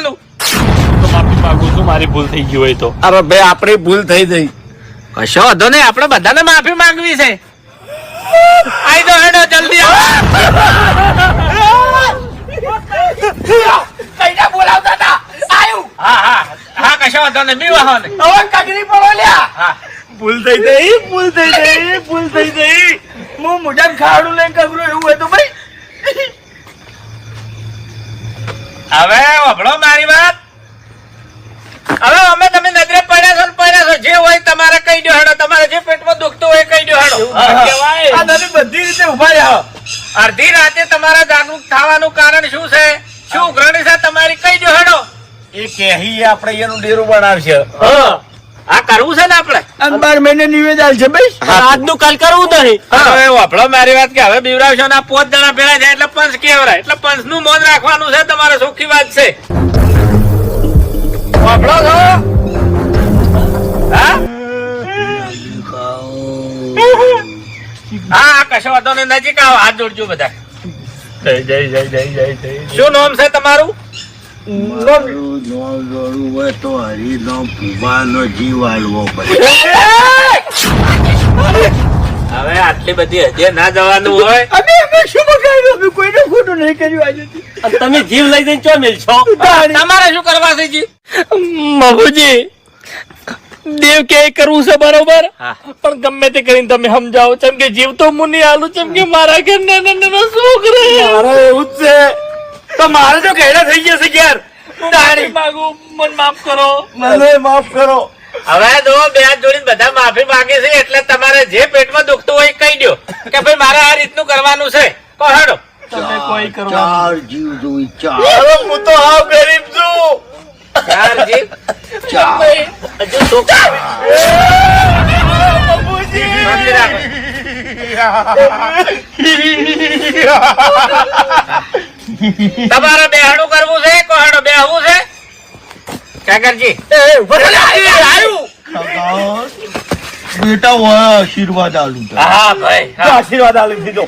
માફી માંગુ છું, મારી ભૂલ થઈ ગઈ હોય તો. અરે ભાઈ આપણી ભૂલ થઈ ગઈ. કશો વાંધો નહીં, આપણે બધાને માફી માંગવી છે. આઈ દો હેડો જલ્દી કઈના બોલાવતા હતા આયુ. હા હા હા કશો વાંધો નહીં, બી વાહો ને હવે કગરી પડો લ્યા. હા ભૂલ થઈ ગઈ. હું મુજબ ખાડું લઈને કગરું એવું હોય તો ભાઈ. હવે વભળો મારી વાત. હવે અમે તમે નજરે પડ્યા છો જે હોય તમારે કહી દો હેડો. તમારે જે પેટમાં દુખતું હોય કહી દો હેડો. આ તમે બધી રીતે ઉભા રહ્યા. અડધી રાતે તમારા જાગૃત થવાનું કારણ શું છે, શું ઉઘરણી છે તમારી કહી દો હેડો. એ કહી આપણે એનું ડેરું બનાવશે. આ કરવું છે ને આપણે 12 મહિને નિવેદન છે ભાઈ. આજનું કાલ કરવું નહીં. હવે વભળો મારી વાત કે હવે બીવરાવશો ને 5 જણા ભેળા થાય એટલે પંચ કેવરાય. એટલે પંચ નું મોજ રાખવાનું છે તમારે. સુખી વાત છે. વભળો છો? હા હા કશો વાંધો નહીં. નજીક આવો, હાથ જોડજો બધા. જય. શું નામ છે તમારું? તો હરીનો ફુબાનો જીવ હાલવો પડે. હવે આટલી બધી હજી ના જવાનું હોય. અમે શું બગાડ્યું? અમે કોઈને ખોટું નહીં કર્યું આજે. તમે જીવ લઈ જઈને ચો મિલશો? તમારે શું કરવા છે જી? મગુજી દેવ કે કરવું છે બરોબર, પણ ગમે તે કરીને તમે સમજાવો. ચમ કે જીવ તો મુની આલું, ચમ કે મારા ઘર નાના છોકરા. મારે એવું જ છે તો મારે તો ઘેડા થઈ ગયા છે યાર. માફી માંગુ, મને માફ કરો. મને માફ કરો. હવે દો બે હાથ જોડીને બધા માફી માંગે છે. એટલે તમારે જે પેટમાં દુખતું હોય કહી દો કે ભાઈ મારે આ રીતનું કરવાનું છે. કહો હેડો. તમે કોઈ કરો. ચાર જીવ જોઈ ચાર. હવે હું તો હાવ ગરીબ છું. ચાર જીવ. હજુ છોકરા બાકી રાખો. તમારે બેહણું કરવું છે? કહો હેડો. બેહવું છે કાકરજી? બેટા હોય આશીર્વાદ આલું. હા ભાઈ હા. આશીર્વાદ આલી દીધો.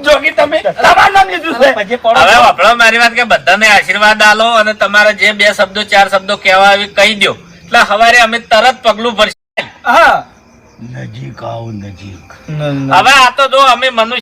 જોગી તમે તમારું નામ લીધું છે. હવે વાપરો મારી વાત કે બધાને આશીર્વાદ આલો અને તમારે જે 2 શબ્દો 4 શબ્દો કહેવા આવી કહી દો. એટલે સવારે અમે તરત પગલું ભરશે. હા નજીક આવો નજીક. હવે આ તો જો અમે મનુષ્ય